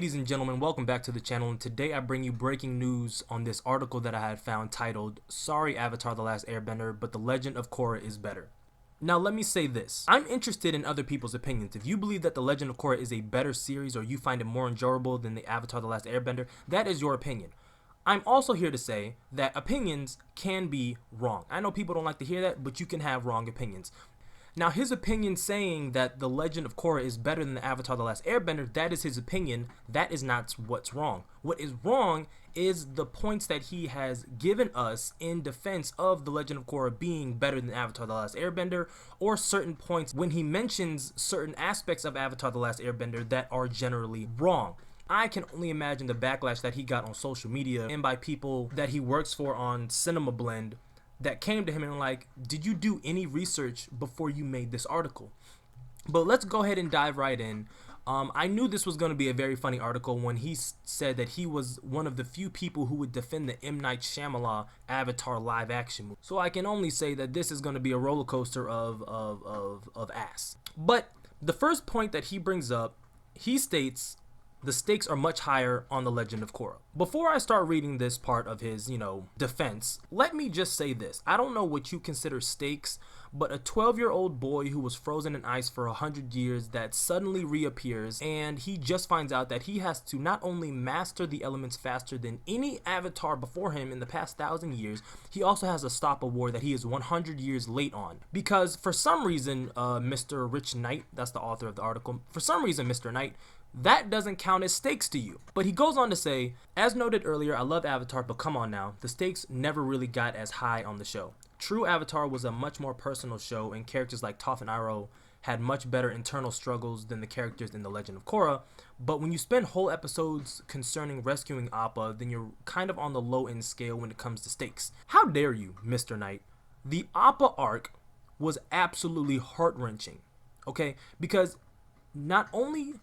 Ladies and gentlemen, welcome back to the channel, and today I bring you breaking news on this article that I had found titled, "Sorry Avatar The Last Airbender, but The Legend of Korra is better." Now let me say this, I'm interested in other people's opinions. If you believe that The Legend of Korra is a better series or you find it more enjoyable than the Avatar The Last Airbender, that is your opinion. I'm also here to say that opinions can be wrong. I know people don't like to hear that, but you can have wrong opinions. Now, his opinion saying that The Legend of Korra is better than the Avatar The Last Airbender, that is his opinion. That is not what's wrong. What is wrong is the points that he has given us in defense of The Legend of Korra being better than Avatar The Last Airbender, or certain points when he mentions certain aspects of Avatar The Last Airbender that are generally wrong. I can only imagine the backlash that he got on social media and by people that he works for on Cinema Blend that came to him and like, did you do any research before you made this article? But let's go ahead and dive right in. I knew this was going to be a very funny article when he said that he was one of the few people who would defend the M. Night Shyamalan Avatar live action movie. So I can only say that this is going to be a roller coaster of ass. But the first point that he brings up, he states, the stakes are much higher on The Legend of Korra. Before I start reading this part of his, defense, let me just say this. I don't know what you consider stakes, but a 12-year-old boy who was frozen in ice for 100 years that suddenly reappears, and he just finds out that he has to not only master the elements faster than any avatar before him in the past 1,000 years, he also has to stop a war that he is 100 years late on. Because for some reason, Mr. Rich Knight, that's the author of the article, for some reason, Mr. Knight, that doesn't count as stakes to you. But he goes on to say, as noted earlier, I love Avatar, but come on now, the stakes never really got as high on the show. True, Avatar was a much more personal show, and characters like Toph and Iroh had much better internal struggles than the characters in The Legend of Korra, but when you spend whole episodes concerning rescuing Appa, then you're kind of on the low-end scale when it comes to stakes. How dare you, Mr. Knight? The Appa arc was absolutely heart-wrenching, okay? Because not only...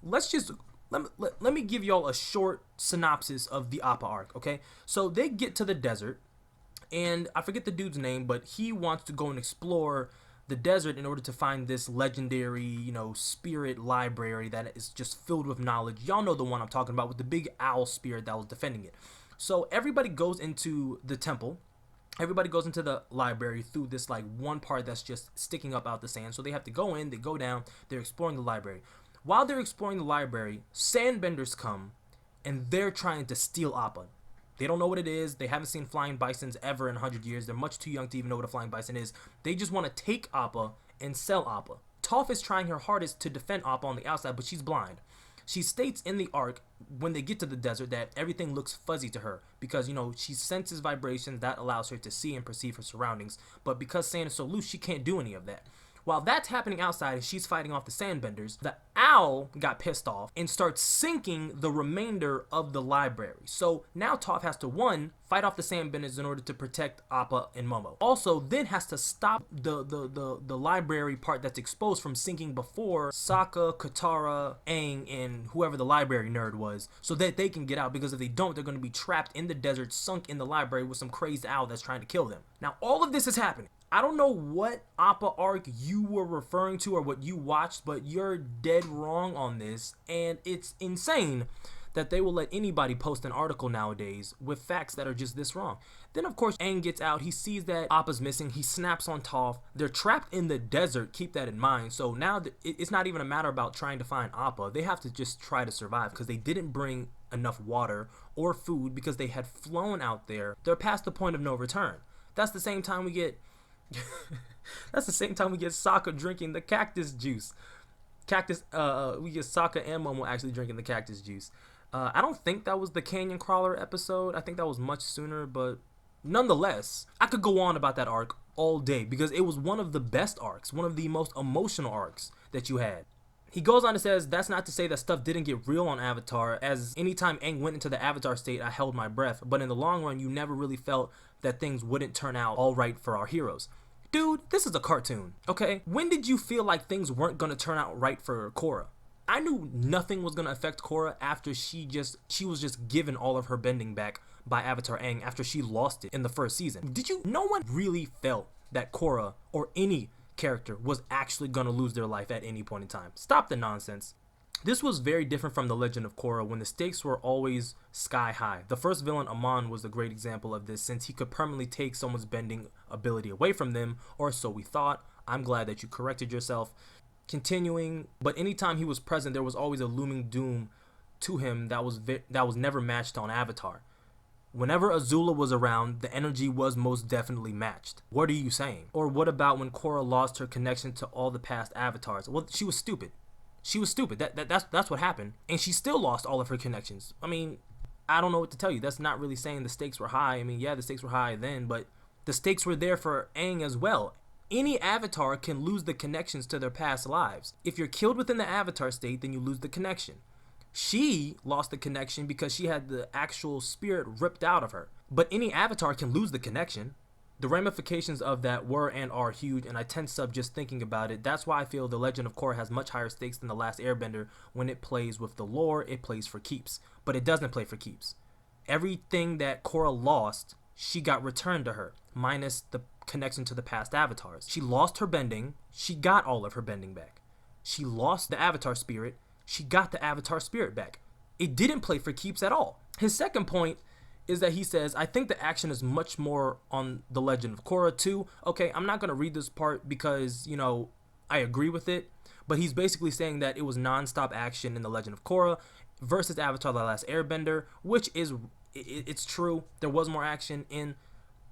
Let me give y'all a short synopsis of the Appa arc, okay? So they get to the desert, and I forget the dude's name, but he wants to go and explore the desert in order to find this legendary, spirit library that is just filled with knowledge. Y'all know the one I'm talking about with the big owl spirit that was defending it. So everybody goes into the temple. Everybody goes into the library through this one part that's just sticking up out the sand. So they have to go in, they go down, they're exploring the library. While they're exploring the library, sandbenders come, and they're trying to steal Appa. They don't know what it is. They haven't seen flying bisons ever in 100 years. They're much too young to even know what a flying bison is. They just want to take Appa and sell Appa. Toph is trying her hardest to defend Appa on the outside, but she's blind. She states in the arc, when they get to the desert, that everything looks fuzzy to her because, she senses vibrations that allows her to see and perceive her surroundings. But because sand is so loose, she can't do any of that. While that's happening outside and she's fighting off the sandbenders, the owl got pissed off and starts sinking the remainder of the library. So now Toph has to, one, fight off the sandbenders in order to protect Appa and Momo. Also, then has to stop the library part that's exposed from sinking before Sokka, Katara, Aang, and whoever the library nerd was, so that they can get out, because if they don't, they're going to be trapped in the desert, sunk in the library with some crazed owl that's trying to kill them. Now, all of this is happening. I don't know what Appa arc you were referring to or what you watched, but you're dead wrong on this, and it's insane that they will let anybody post an article nowadays with facts that are just this wrong. Then of course Aang gets out, he sees that Appa's missing, he snaps on Toph. They're trapped in the desert, keep that in mind. So now it's not even a matter about trying to find Appa. They have to just try to survive because they didn't bring enough water or food because they had flown out there. They're past the point of no return. That's the same time we get Sokka drinking the cactus juice. We get Sokka and Momo actually drinking the cactus juice. I don't think that was the Canyon Crawler episode. I think that was much sooner, but nonetheless, I could go on about that arc all day because it was one of the best arcs, one of the most emotional arcs that you had. He goes on and says, that's not to say that stuff didn't get real on Avatar, as anytime Aang went into the Avatar state, I held my breath, but in the long run, you never really felt that things wouldn't turn out all right for our heroes. Dude, this is a cartoon, okay? When did you feel like things weren't gonna turn out right for Korra? I knew nothing was gonna affect Korra after she was just given all of her bending back by Avatar Aang after she lost it in the first season. No one really felt that Korra or any character was actually gonna lose their life at any point in time. Stop the nonsense. This was very different from The Legend of Korra when the stakes were always sky high. The first villain, Amon, was a great example of this since he could permanently take someone's bending ability away from them, or so we thought. I'm glad that you corrected yourself. Continuing, but anytime he was present, there was always a looming doom to him that was never matched on Avatar. Whenever Azula was around, the energy was most definitely matched. What are you saying? Or what about when Korra lost her connection to all the past avatars? Well, she was stupid. She was stupid. That's what happened. And she still lost all of her connections. I mean, I don't know what to tell you. That's not really saying the stakes were high. I mean, yeah, the stakes were high then, but the stakes were there for Aang as well. Any avatar can lose the connections to their past lives. If you're killed within the avatar state, then you lose the connection. She lost the connection because she had the actual spirit ripped out of her. But any avatar can lose the connection. The ramifications of that were and are huge, and I tense up just thinking about it. That's why I feel The Legend of Korra has much higher stakes than The Last Airbender. When it plays with the lore, it plays for keeps. But it doesn't play for keeps. Everything that Korra lost, she got returned to her, minus the connection to the past avatars. She lost her bending, she got all of her bending back. She lost the avatar spirit, she got the avatar spirit back. It didn't play for keeps at all. His second point is that he says, I think the action is much more on The Legend of Korra too. Okay, I'm not going to read this part because, you know, I agree with it. But he's basically saying that it was non-stop action in The Legend of Korra versus Avatar The Last Airbender, which is, it's true. There was more action in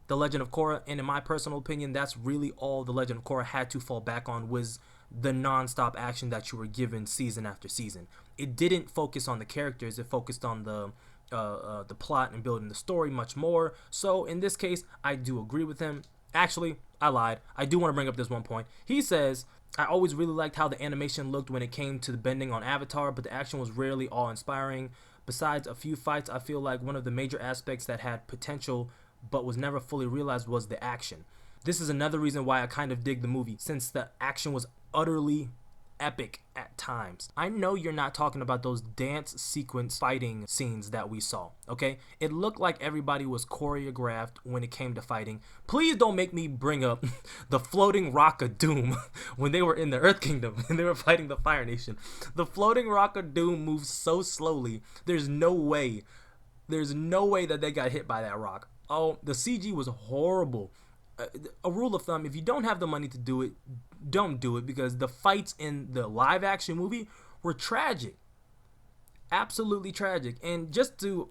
The Legend of Korra, and in my personal opinion, that's really all The Legend of Korra had to fall back on was the non-stop action that you were given season after season. It didn't focus on the characters, it focused on the plot and building the story much more. So in this case, I do agree with him. Actually, I lied. I do want to bring up this one point. He says, I always really liked how the animation looked when it came to the bending on Avatar, but the action was rarely awe-inspiring. Besides a few fights, I feel like one of the major aspects that had potential but was never fully realized was the action. This is another reason why I kind of dig the movie, since the action was utterly epic at times. I know you're not talking about those dance sequence fighting scenes that we saw, okay? It looked like everybody was choreographed when it came to fighting. Please don't make me bring up the floating rock of doom when they were in the Earth Kingdom and they were fighting the Fire Nation. The floating rock of doom moves so slowly. There's no way that they got hit by that rock. Oh, the CG was horrible. A rule of thumb, if you don't have the money to do it, don't do it, because the fights in the live action movie were tragic. Absolutely tragic. And just to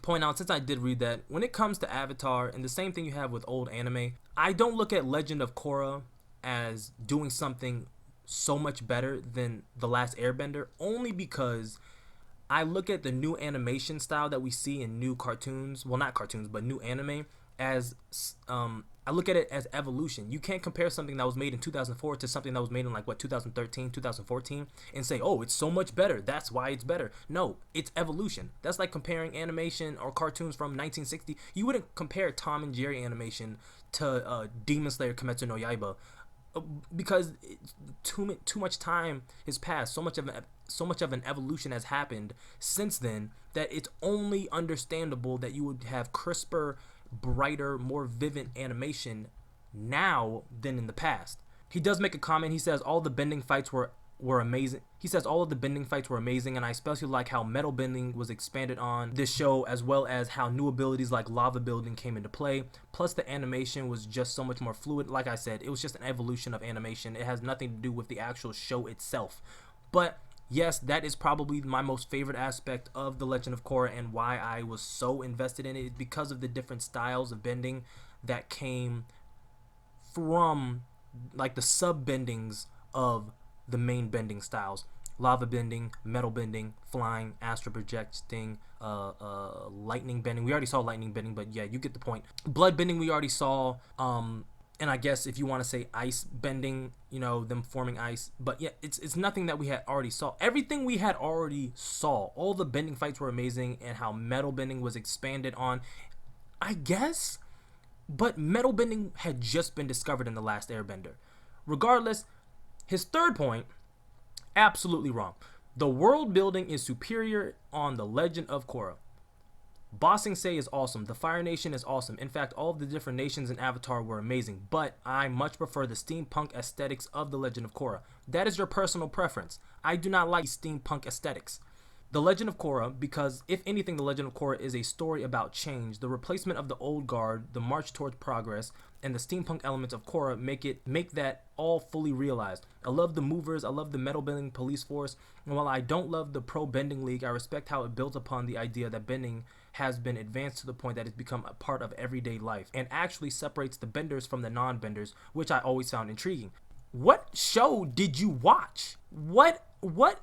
point out, since I did read that, when it comes to Avatar, and the same thing you have with old anime, I don't look at Legend of Korra as doing something so much better than The Last Airbender, only because I look at the new animation style that we see in new cartoons, well, not cartoons, but new anime, as I look at it as evolution. You can't compare something that was made in 2004 to something that was made in 2013, 2014 and say, oh, it's so much better, that's why it's better. No, it's evolution. That's like comparing animation or cartoons from 1960. You wouldn't compare Tom and Jerry animation to Demon Slayer Kimetsu no Yaiba, because too much time has passed. So much of an evolution has happened since then that it's only understandable that you would have crisper, brighter, more vivid animation now than in the past. He does make a comment. He says all the bending fights were amazing. He says all of the bending fights were amazing, and I especially like how metal bending was expanded on this show, as well as how new abilities like lava building came into play. Plus the animation was just so much more fluid. Like I said, it was just an evolution of animation. It has nothing to do with the actual show itself. But yes, that is probably my most favorite aspect of The Legend of Korra, and why I was so invested in it, because of the different styles of bending that came from like the sub bendings of the main bending styles. Lava bending, metal bending, flying, astral projecting, lightning bending. We already saw lightning bending, but yeah, you get the point. Blood bending we already saw, and I guess if you want to say ice bending, you know, them forming ice. But yeah, it's nothing that we had already saw. Everything we had already saw. All the bending fights were amazing, and how metal bending was expanded on, I guess. But metal bending had just been discovered in The Last Airbender. Regardless, his third point, absolutely wrong. The world building is superior on The Legend of Korra. Ba Sing Se is awesome. The Fire Nation is awesome. In fact, all of the different nations in Avatar were amazing, but I much prefer the steampunk aesthetics of The Legend of Korra. That is your personal preference. I do not like steampunk aesthetics. The Legend of Korra, because if anything, The Legend of Korra is a story about change. The replacement of the old guard, the march towards progress, and the steampunk elements of Korra make that all fully realized. I love the movers, I love the metal bending police force, and while I don't love the pro bending league, I respect how it builds upon the idea that bending has been advanced to the point that it's become a part of everyday life and actually separates the benders from the non-benders, which I always found intriguing. What show did you watch? What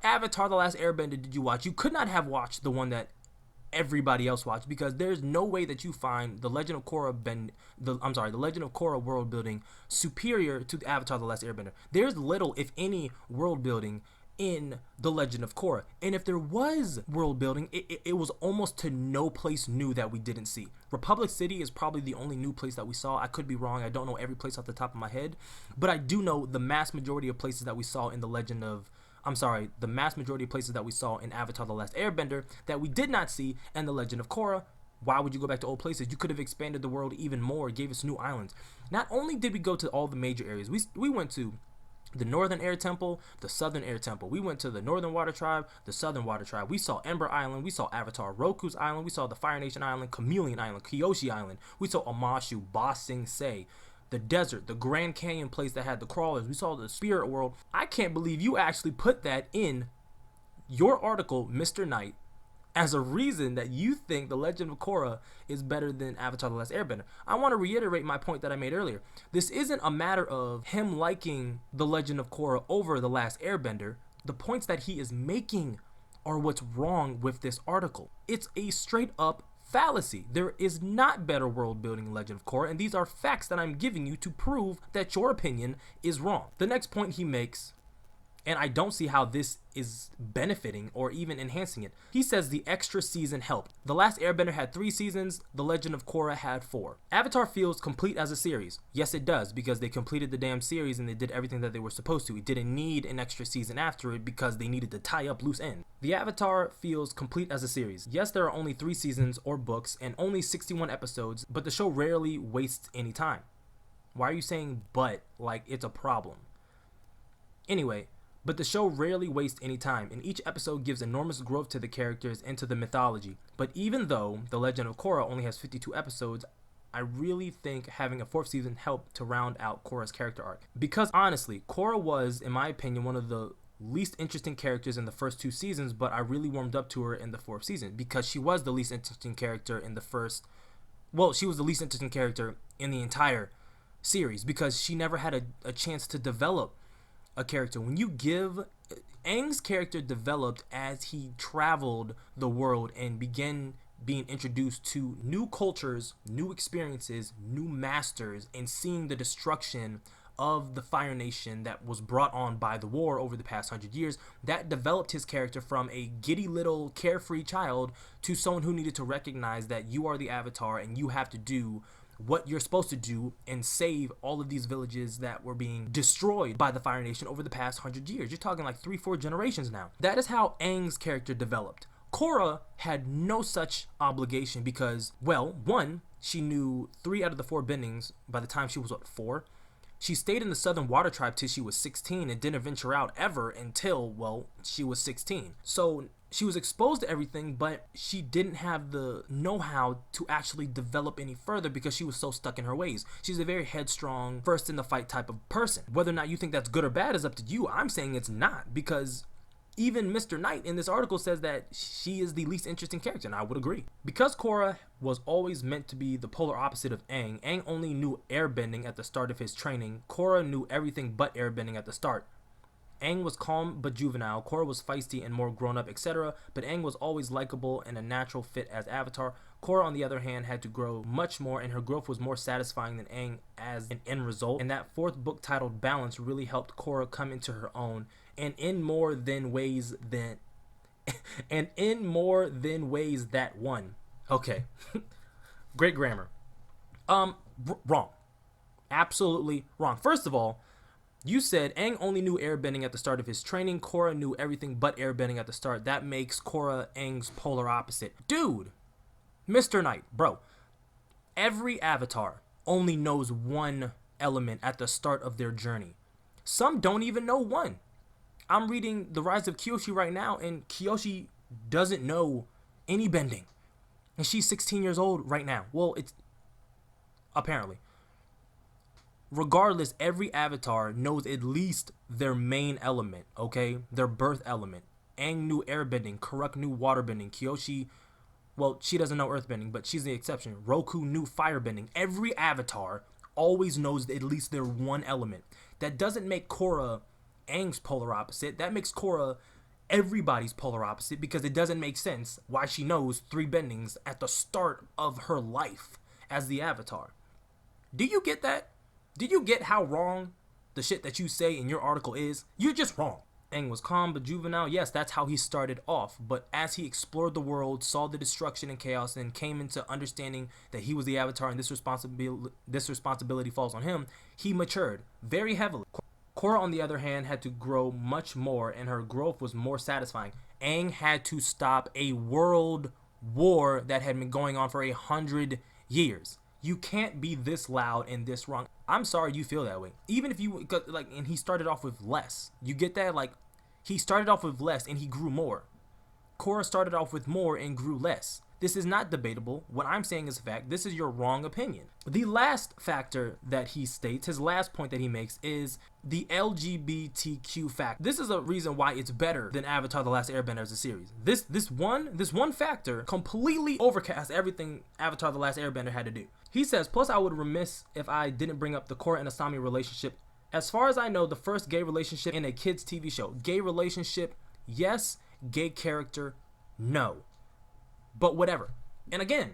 Avatar The Last Airbender did you watch? You could not have watched the one that everybody else watched, because there's no way that you find the Legend of Korra the Legend of Korra world building superior to the Avatar The Last Airbender. There's little, if any, world building in The Legend of Korra, and if there was world building, it was almost to no place new that we didn't see. Republic City is probably the only new place that we saw. I could be wrong. I don't know every place off the top of my head, but I do know the mass majority of places that we saw in the mass majority of places that we saw in Avatar The Last Airbender that we did not see in The Legend of Korra. Why would you go back to old places? You could have expanded the world even more, gave us new islands. Not only did we go to all the major areas, we went to the Northern Air Temple, the Southern Air Temple. We went to the Northern Water Tribe, the Southern Water Tribe. We saw Ember Island. We saw Avatar Roku's Island. We saw the Fire Nation Island, Chameleon Island, Kyoshi Island. We saw Amashu, Ba Sing Se, the desert, the Grand Canyon place that had the crawlers. We saw the spirit world. I can't believe you actually put that in your article, Mr. Knight, as a reason that you think The Legend of Korra is better than Avatar The Last Airbender. I want to reiterate my point that I made earlier. This isn't a matter of him liking The Legend of Korra over The Last Airbender. The points that he is making are what's wrong with this article. It's a straight up fallacy. There is not better world building in Legend of Korra, and these are facts that I'm giving you to prove that your opinion is wrong. The next point he makes, and I don't see how this is benefiting or even enhancing it. He says the extra season helped. The Last Airbender had 3 seasons, The Legend of Korra had 4. Avatar feels complete as a series. Yes, it does, because they completed the damn series and they did everything that they were supposed to. It didn't need an extra season after it because they needed to tie up loose ends. The Avatar feels complete as a series. Yes, there are only 3 seasons or books and only 61 episodes, but the show rarely wastes any time. Why are you saying but like it's a problem? Anyway, but the show rarely wastes any time, and each episode gives enormous growth to the characters and to the mythology. But even though The Legend of Korra only has 52 episodes, I really think having a 4th season helped to round out Korra's character arc. Because honestly, Korra was, in my opinion, one of the least interesting characters in the first 2 seasons, but I really warmed up to her in the 4th season because she was the least interesting character in the first... Well, she was the least interesting character in the entire series because she never had a chance to develop a character. When you give Aang's character developed as he traveled the world and began being introduced to new cultures, new experiences, new masters, and seeing the destruction of the Fire Nation that was brought on by the war over the past 100 years, that developed his character from a giddy little carefree child to someone who needed to recognize that you are the Avatar and you have to do what you're supposed to do and save all of these villages that were being destroyed by the Fire Nation over the past 100 years. You're talking like 3-4 generations now. That is how Aang's character developed. Korra had no such obligation because, well, 1, she knew 3 out of the 4 bendings by the time she was, 4? She stayed in the Southern Water Tribe till she was 16 and didn't venture out ever until, well, she was 16. So she was exposed to everything, but she didn't have the know-how to actually develop any further because she was so stuck in her ways. She's a very headstrong, first-in-the-fight type of person. Whether or not you think that's good or bad is up to you. I'm saying it's not, because even Mr. Knight in this article says that she is the least interesting character, and I would agree. Because Korra was always meant to be the polar opposite of Aang, Aang only knew airbending at the start of his training. Korra knew everything but airbending at the start. Aang was calm but juvenile, Korra was feisty and more grown-up, etc., but Aang was always likable and a natural fit as Avatar. Korra, on the other hand, had to grow much more, and her growth was more satisfying than Aang as an end result, and that 4th book titled Balance really helped Korra come into her own, and in more than ways that one. Okay. Great grammar. Wrong. Absolutely wrong. First of all, you said Aang only knew airbending at the start of his training. Korra knew everything but airbending at the start. That makes Korra Aang's polar opposite. Dude, Mr. Knight, bro, every avatar only knows one element at the start of their journey. Some don't even know one. I'm reading The Rise of Kyoshi right now, and Kyoshi doesn't know any bending. And she's 16 years old right now. Well, it's apparently. Regardless, every avatar knows at least their main element, okay? Their birth element. Aang knew airbending, Korra knew waterbending, Kyoshi, well, she doesn't know earthbending, but she's the exception. Roku knew firebending. Every avatar always knows at least their one element. That doesn't make Korra Aang's polar opposite. That makes Korra everybody's polar opposite, because it doesn't make sense why she knows 3 bendings at the start of her life as the avatar. Do you get that? Do you get how wrong the shit that you say in your article is? You're just wrong. Aang was calm but juvenile. Yes, that's how he started off. But as he explored the world, saw the destruction and chaos, and came into understanding that he was the avatar and this responsibility falls on him, he matured very heavily. Korra, on the other hand, had to grow much more, and her growth was more satisfying. Aang had to stop a world war that had been going on for 100 years. You can't be this loud and this wrong. I'm sorry you feel that way. Even if you, like, and he started off with less. You get that? Like, he started off with less and he grew more. Korra started off with more and grew less. This is not debatable. What I'm saying is a fact. This is your wrong opinion. The last factor that he states, his last point that he makes, is the LGBTQ factor. This is a reason why it's better than Avatar: The Last Airbender as a series. This one factor completely overcasts everything Avatar: The Last Airbender had to do. He says, plus I would remiss if I didn't bring up the Korra and Asami relationship. As far as I know, the first gay relationship in a kids TV show. Gay relationship, yes. Gay character, no. But whatever. And again,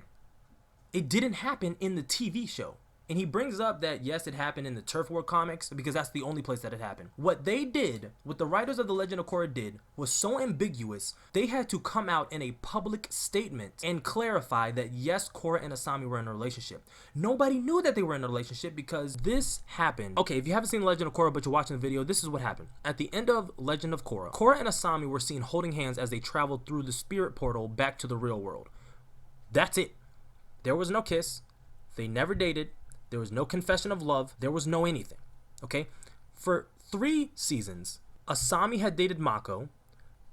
it didn't happen in the TV show. And he brings up that, yes, it happened in the Turf War comics, because that's the only place that it happened. What they did, what the writers of The Legend of Korra did, was so ambiguous, they had to come out in a public statement and clarify that, yes, Korra and Asami were in a relationship. Nobody knew that they were in a relationship because this happened. Okay, if you haven't seen The Legend of Korra but you're watching the video, this is what happened. At the end of Legend of Korra, Korra and Asami were seen holding hands as they traveled through the spirit portal back to the real world. That's it. There was no kiss. They never dated. There was no confession of love. There was no anything. Okay? For 3 seasons, Asami had dated Mako.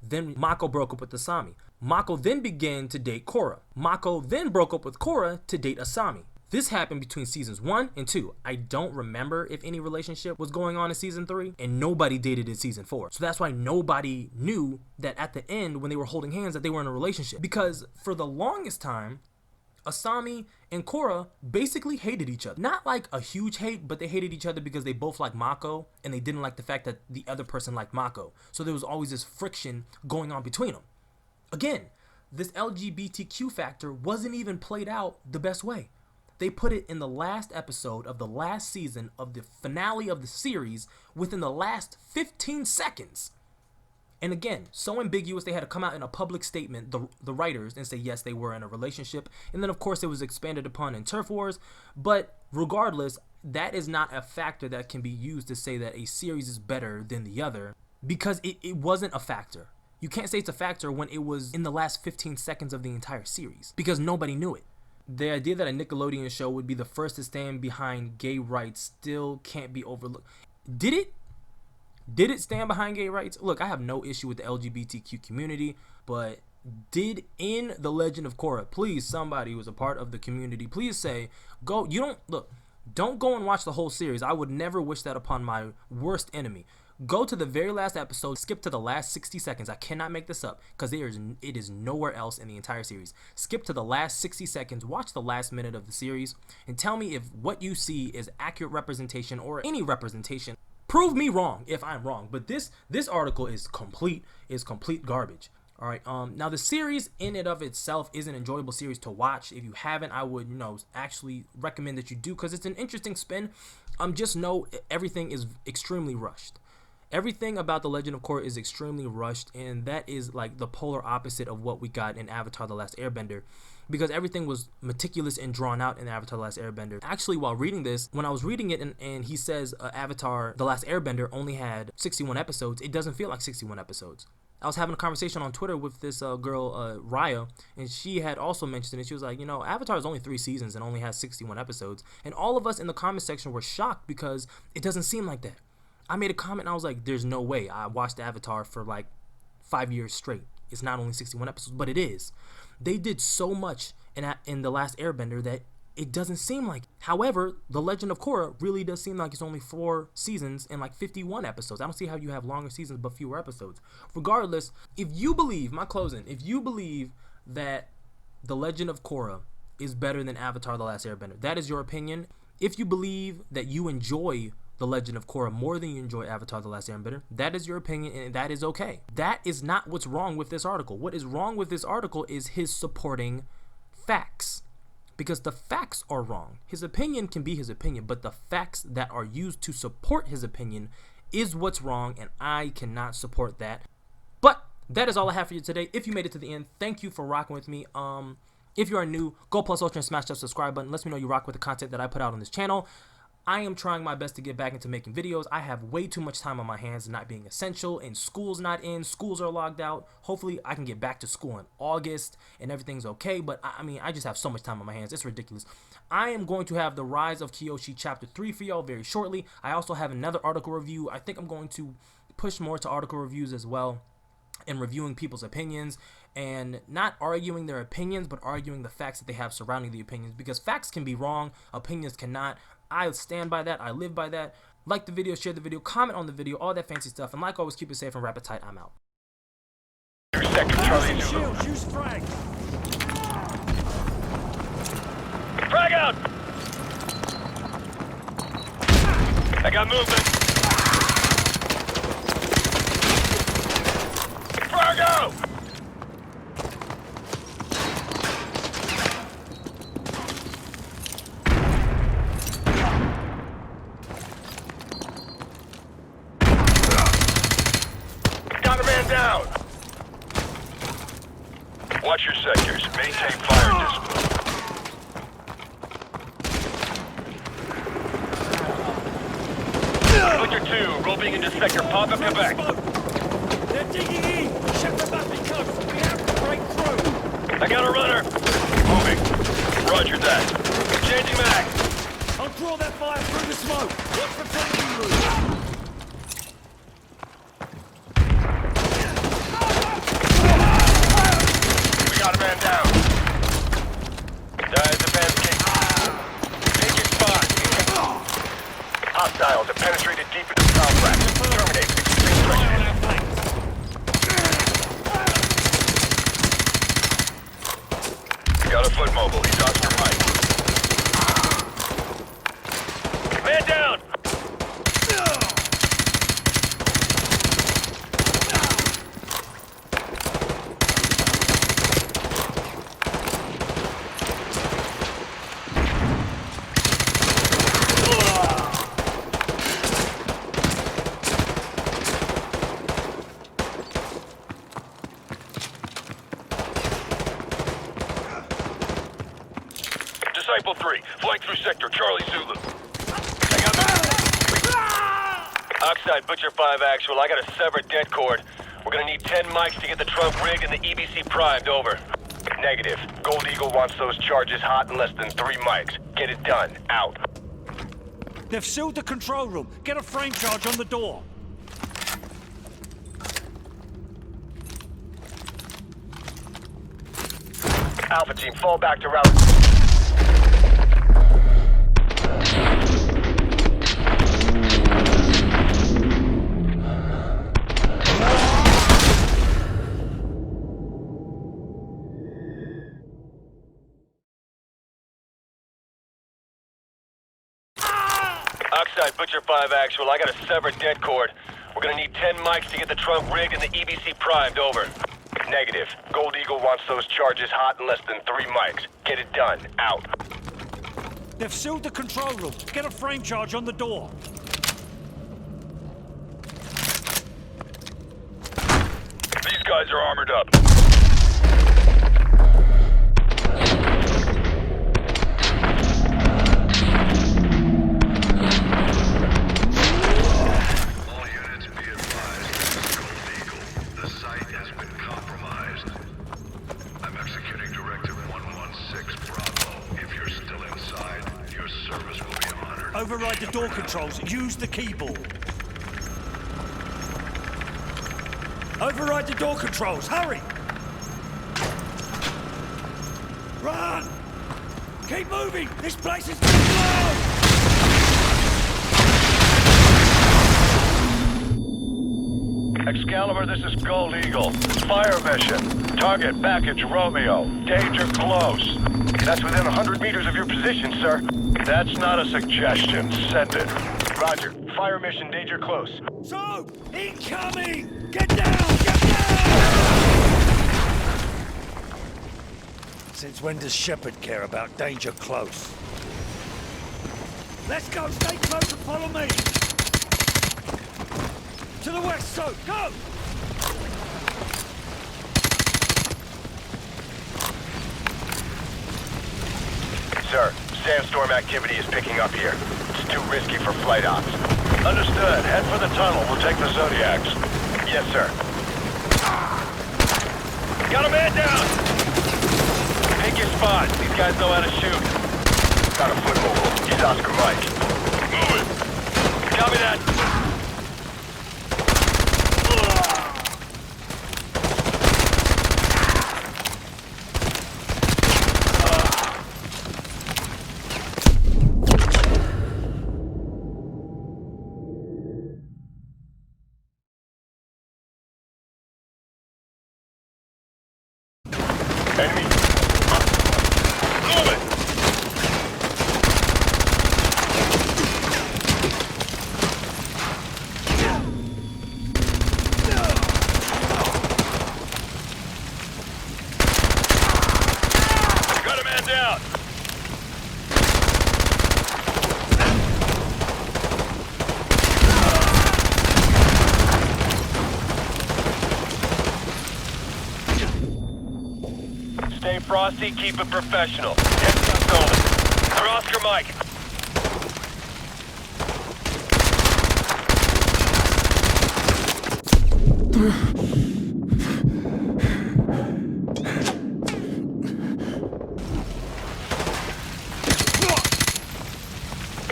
Then Mako broke up with Asami. Mako then began to date Korra. Mako then broke up with Korra to date Asami. This happened between seasons 1 and 2. I don't remember if any relationship was going on in season 3, and nobody dated in season 4. So that's why nobody knew that at the end, when they were holding hands, that they were in a relationship. Because for the longest time, Asami and Korra basically hated each other. Not like a huge hate, but they hated each other because they both liked Mako, and they didn't like the fact that the other person liked Mako. So there was always this friction going on between them. Again, this LGBTQ factor wasn't even played out the best way. They put it in the last episode of the last season of the finale of the series within the last 15 seconds. And again, so ambiguous, they had to come out in a public statement, the writers, and say, yes, they were in a relationship. And then, of course, it was expanded upon in Turf Wars. But regardless, that is not a factor that can be used to say that a series is better than the other, because it wasn't a factor. You can't say it's a factor when it was in the last 15 seconds of the entire series, because nobody knew it. The idea that a Nickelodeon show would be the first to stand behind gay rights still can't be overlooked. Did it? Did it stand behind gay rights? Look, I have no issue with the LGBTQ community, but did in The Legend of Korra, please, somebody who was a part of the community, please say, don't go and watch the whole series. I would never wish that upon my worst enemy. Go to the very last episode, skip to the last 60 seconds. I cannot make this up because it is nowhere else in the entire series. Skip to the last 60 seconds, watch the last minute of the series, and tell me if what you see is accurate representation or any representation. Prove me wrong if I'm wrong, but this article is complete garbage. All right. Now the series in and of itself is an enjoyable series to watch. If you haven't, I would actually recommend that you do, because it's an interesting spin. Just know everything is extremely rushed. Everything about The Legend of Korra is extremely rushed, and that is like the polar opposite of what we got in Avatar The Last Airbender, because everything was meticulous and drawn out in Avatar The Last Airbender. Actually, while reading this, when I was reading it and he says Avatar The Last Airbender only had 61 episodes, it doesn't feel like 61 episodes. I was having a conversation on Twitter with this girl, Raya, and she had also mentioned it. She was like, you know, Avatar is only 3 seasons and only has 61 episodes. And all of us in the comment section were shocked because it doesn't seem like that. I made a comment and I was like, there's no way. I watched Avatar for like 5 years straight. It's not only 61 episodes, but it is. They did so much in The Last Airbender that it doesn't seem like. However, The Legend of Korra really does seem like it's only 4 seasons and like 51 episodes. I don't see how you have longer seasons but fewer episodes. Regardless, if you believe, if you believe that The Legend of Korra is better than Avatar The Last Airbender, that is your opinion. If you believe that you enjoy The Legend of Korra more than you enjoy Avatar The Last Airbender, that is your opinion, and that is okay. That is not what's wrong with this article. What is wrong with this article is his supporting facts, because the facts are wrong. His opinion can be his opinion, but the facts that are used to support his opinion is what's wrong, and I cannot support that. But that is all I have for you today. If you made it to the end, thank you for rocking with me. If you are new, go plus ultra and smash that subscribe button. Lets me know you rock with the content that I put out on this channel. I am trying my best to get back into making videos. I have way too much time on my hands not being essential, and school's not in. Schools are logged out. Hopefully, I can get back to school in August and everything's okay, but I mean, I just have so much time on my hands. It's ridiculous. I am going to have The Rise of Kyoshi Chapter 3 for y'all very shortly. I also have another article review. I think I'm going to push more to article reviews as well, and reviewing people's opinions, and not arguing their opinions, but arguing the facts that they have surrounding the opinions, because facts can be wrong, opinions cannot. I stand by that. I live by that. Like the video, share the video, comment on the video, all that fancy stuff, and like always, keep it safe and wrap it tight. I'm out. Use frag. Frag out! I got movement. Frag out! Got a man down. Watch your sectors. Maintain fire discipline. Victor 2, roving into sector Papa, Quebec. They're digging in. Check the mapping coast. We have to break through. I got a runner. Moving. Roger that. Changing mag. I'll draw that fire through the smoke. Watch the flanking route. We got a man down. Dies the pancake. Take your spot. Hostiles have penetrated deep into the complex. Terminate. Extreme pressure. Got a foot mobile. He's on your right. Man down! Disciple 3, flank through sector, Charlie Zulu. Oxide, Butcher 5 actual, I got a severed dead cord. We're gonna need 10 mics to get the trunk rigged and the EBC primed, over. Negative. Gold Eagle wants those charges hot in less than 3 mics. Get it done. Out. They've sealed the control room. Get a frame charge on the door. Alpha team, fall back to route. Oxide, Butcher 5 actual, I got a severed dead cord. We're gonna need 10 mics to get the trunk rigged and the EBC primed, over. Negative. Gold Eagle wants those charges hot in less than 3 mics. Get it done. Out. They've sealed the control room. Get a frame charge on the door. guys are armored up. All units be advised, this is Gold Eagle. The site has been compromised. I'm executing Directive 116 Bravo. If you're still inside, your service will be honored. Override the door controls. Use the keyboard. Override the door controls. Hurry! Run! Keep moving! This place is gonna blow! Excalibur, this is Gold Eagle. Fire mission. Target package Romeo. Danger close. That's within 100 meters of your position, sir. That's not a suggestion. Send it. Roger. Fire mission, danger close. So, incoming! Get down! Get down! Since when does Shepard care about danger close? Let's go! Stay close and follow me! To the west, so go! Sir, sandstorm activity is picking up here. It's too risky for flight ops. Understood. Head for the tunnel. We'll take the Zodiacs. Yes, sir. Got a man down! Pick your spot. These guys know how to shoot. Got a foot mobile. He's Oscar Mike. Move it. Copy that. Enemy. Move it! Got a man down! Stay frosty, keep it professional. Heads up, Golden. They're Oscar Mike.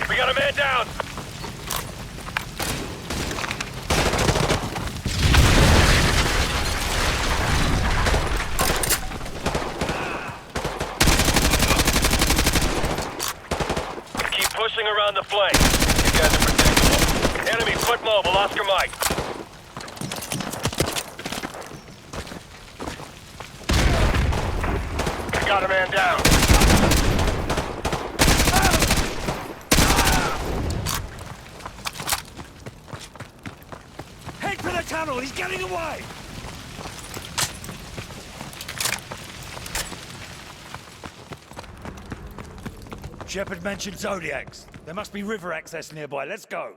We got a man down! Pushing around the flank. You guys are predictable. Enemy foot mobile, Oscar Mike. Got a man down. Head for the tunnel! He's getting away! Shepard mentioned Zodiacs. There must be river access nearby. Let's go.